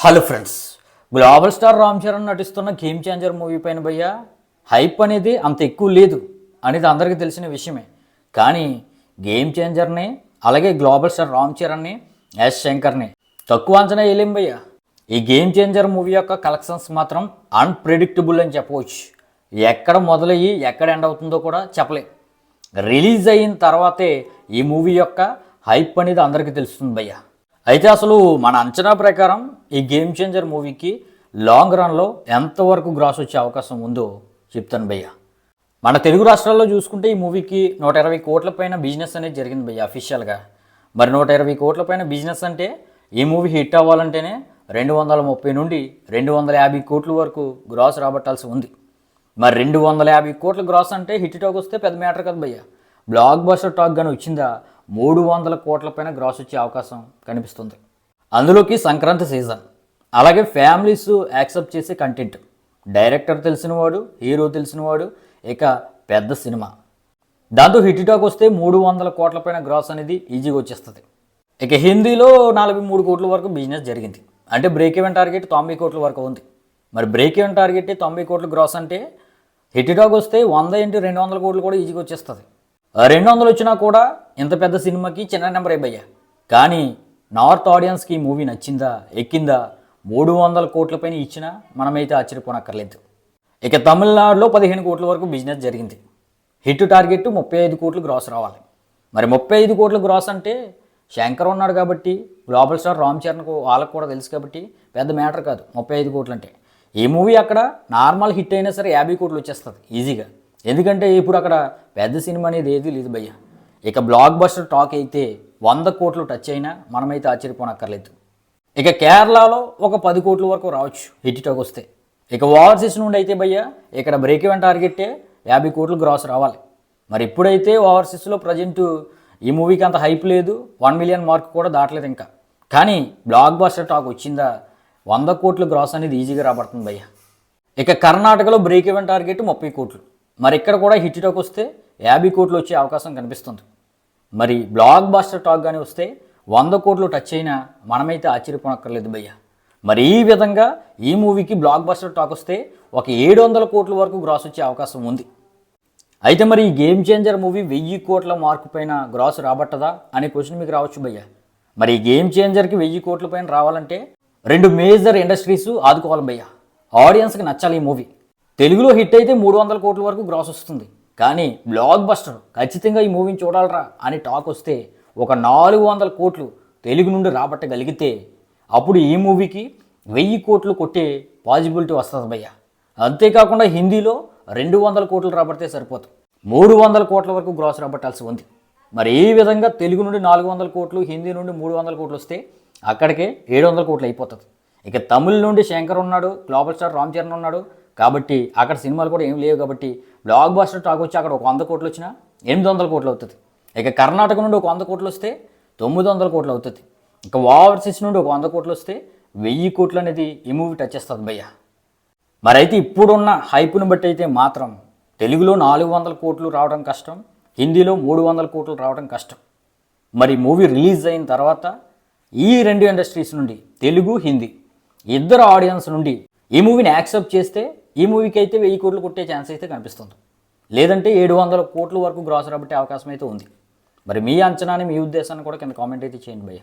Hello friends, global star Ram Charan నటిస్తున్న game changer movie పైన భయ్య హైప్ అనేది అంత ఎక్కువ లేదు అనేది అందరికీ తెలిసిన విషయమే. కానీ గేమ్ చేంజర్ని అలాగే గ్లోబల్ స్టార్ రామ్ చరణ్ని ఎస్ శంకర్ని తక్కువ అంచనా వేయలేం భయ్య. ఈ గేమ్ చేంజర్ మూవీ యొక్క కలెక్షన్స్ మాత్రం అన్ప్రెడిక్టబుల్ అని చెప్పవచ్చు. ఎక్కడ మొదలయ్యి ఎక్కడ ఎండ్ అవుతుందో కూడా చెప్పలేం. రిలీజ్ అయిన తర్వాతే ఈ మూవీ యొక్క హైప్ అనేది అందరికీ తెలుస్తుంది భయ్య. అయితే అసలు మన అంచనా ప్రకారం ఈ గేమ్ చేంజర్ మూవీకి లాంగ్ రన్లో ఎంతవరకు గ్రాస్ వచ్చే అవకాశం ఉందో చెప్తాను భయ్య. మన తెలుగు రాష్ట్రాల్లో చూసుకుంటే ఈ మూవీకి 120 కోట్ల పైన బిజినెస్ అనేది జరిగింది భయ్య అఫీషియల్గా. మరి 120 కోట్ల పైన బిజినెస్ అంటే ఈ మూవీ హిట్ అవ్వాలంటేనే 230 నుండి 250 కోట్ల వరకు గ్రాస్ రాబట్టాల్సి ఉంది. మరి 250 కోట్ల గ్రాస్ అంటే హిట్ టాక్ వస్తే పెద్ద మ్యాటర్ కదా భయ్య. బ్లాక్ బస్టర్ టాక్ కానీ వచ్చిందా 300 కోట్ల పైన గ్రాస్ వచ్చే అవకాశం కనిపిస్తుంది. అందులోకి సంక్రాంతి సీజన్, అలాగే ఫ్యామిలీస్ యాక్సెప్ట్ చేసే కంటెంట్, డైరెక్టర్ తెలిసినవాడు, హీరో తెలిసినవాడు, ఇక పెద్ద సినిమా. దాంతో హిట్ టాక్ వస్తే 300 కోట్ల పైన గ్రాస్ అనేది ఈజీగా వచ్చేస్తుంది. ఇక హిందీలో 43 కోట్ల వరకు బిజినెస్ జరిగింది. అంటే బ్రేక్ ఈవెన్ టార్గెట్ 90 కోట్ల వరకు ఉంది. మరి బ్రేక్ ఈవెన్ టార్గెట్ 90 కోట్ల గ్రాస్ అంటే హిట్ టాక్ వస్తే 100 × 200 కోట్లు కూడా ఈజీగా వచ్చేస్తుంది. 200 వచ్చినా కూడా ఇంత పెద్ద సినిమాకి చిన్న నెంబర్ అయిపోయా. కానీ నార్త్ ఆడియన్స్కి ఈ మూవీ నచ్చిందా, ఎక్కిందా, 300 కోట్ల పైన ఇచ్చినా మనమైతే ఆశ్చర్యపోనక్కర్లేదు. ఇక తమిళనాడులో 15 కోట్ల వరకు బిజినెస్ జరిగింది. హిట్ టార్గెట్ 35 కోట్లు గ్రాస్ రావాలి. మరి 35 కోట్ల గ్రాస్ అంటే శంకర్ ఉన్నాడు కాబట్టి, గ్లోబల్ స్టార్ రామ్ చరణ్కు వాళ్ళకు కూడా తెలుసు కాబట్టి పెద్ద మ్యాటర్ కాదు 35 కోట్లు అంటే. ఈ మూవీ అక్కడ నార్మల్ హిట్ అయినా సరే 50 కోట్లు వచ్చేస్తుంది ఈజీగా. ఎందుకంటే ఇప్పుడు అక్కడ పెద్ద సినిమా అనేది ఏది లేదు భయ్య. ఇక బ్లాక్ బస్టర్ టాక్ అయితే 100 కోట్లు టచ్ అయినా మనమైతే ఆశ్చర్యపోనక్కర్లేదు. ఇక కేరళలో ఒక 10 కోట్ల వరకు రావచ్చు హిట్ టాక్ వస్తే. ఇక ఓవర్సీస్ నుండి అయితే భయ్య ఇక్కడ బ్రేక్ ఈవెన్ టార్గెట్టే 50 కోట్లు గ్రాస్ రావాలి. మరి ఇప్పుడైతే ఓవర్సీస్లో ప్రజెంట్ ఈ మూవీకి అంత హైప్ లేదు, 1 మిలియన్ మార్క్ కూడా దాటలేదు ఇంకా. కానీ బ్లాక్ బస్టర్ టాక్ వచ్చిందా 100 కోట్ల గ్రాస్ అనేది ఈజీగా రాబడుతుంది భయ్య. ఇక కర్ణాటకలో బ్రేక్ ఈవెన్ టార్గెట్ 30 కోట్లు. మరి ఇక్కడ కూడా హిట్ టాక్ వస్తే 50 కోట్లు వచ్చే అవకాశం కనిపిస్తుంది. మరి బ్లాక్ బస్టర్ టాక్ కానీ వస్తే 100 కోట్లు టచ్ అయినా మనమైతే ఆశ్చర్యపోనక్కర్లేదు భయ్య. మరి ఈ విధంగా ఈ మూవీకి బ్లాక్ బస్టర్ టాక్ వస్తే ఒక 700 కోట్ల వరకు గ్రాస్ వచ్చే అవకాశం ఉంది. అయితే మరి ఈ గేమ్ చేంజర్ మూవీ 1000 కోట్ల మార్కు పైన గ్రాస్ రాబట్టదా అనే క్వశ్చన్ మీకు రావచ్చు భయ్య. మరి ఈ గేమ్ చేంజర్కి 1000 కోట్ల పైన రావాలంటే 2 మేజర్ ఇండస్ట్రీస్ ఆదుకోవాలి భయ్య. ఆడియన్స్కి నచ్చాలి ఈ మూవీ. తెలుగులో హిట్ అయితే 300 కోట్ల వరకు గ్రాస్ వస్తుంది. కానీ బ్లాక్ బస్టర్ ఖచ్చితంగా ఈ మూవీని చూడాలరా అని టాక్ వస్తే ఒక 400 కోట్లు తెలుగు నుండి రాబట్టగలిగితే అప్పుడు ఈ మూవీకి 1000 కోట్లు కొట్టే పాజిబిలిటీ వస్తుంది భయ్య. అంతేకాకుండా హిందీలో 200 కోట్లు రాబడితే సరిపోతుంది, 300 కోట్ల వరకు గ్రాస్ రాబట్టాల్సి ఉంది. మరి ఈ విధంగా తెలుగు నుండి 400 కోట్లు, హిందీ నుండి 300 కోట్లు వస్తే అక్కడికే 700 కోట్లు అయిపోతుంది. ఇక తమిళ నుండి శంకర్ ఉన్నాడు, గ్లోబల్ స్టార్ రామ్ చరణ్ ఉన్నాడు కాబట్టి అక్కడ సినిమాలు కూడా ఏం లేవు కాబట్టి బ్లాక్ బస్టర్ టాక్ వచ్చి అక్కడ ఒక 100 కోట్లు వచ్చినా 800 కోట్లు అవుతుంది. ఇక కర్ణాటక నుండి ఒక 100 కోట్లు వస్తే 900 కోట్లు అవుతుంది. ఇక ఓవర్సీస్ నుండి ఒక 100 కోట్లు వస్తే 1000 కోట్లు అనేది ఈ మూవీ టచ్ చేస్తుంది భయ్య. మరి అయితే ఇప్పుడున్న హైప్ను బట్టి అయితే మాత్రం తెలుగులో 400 కోట్లు రావడం కష్టం, హిందీలో 300 కోట్లు రావడం కష్టం. మరి మూవీ రిలీజ్ అయిన తర్వాత ఈ 2 ఇండస్ట్రీస్ నుండి తెలుగు, హిందీ ఇద్దరు ఆడియన్స్ నుండి ఈ మూవీని యాక్సెప్ట్ చేస్తే ఈ మూవీకి అయితే 1000 కోట్లు కొట్టే ఛాన్స్ అయితే కనిపిస్తుంది. లేదంటే 700 కోట్ల వరకు గ్రాస్ రాబట్టే అవకాశం అయితే ఉంది. మరి మీ అంచనాని, మీ ఉద్దేశాన్ని కూడా కింద కామెంట్ అయితే చేయండి భయ్య.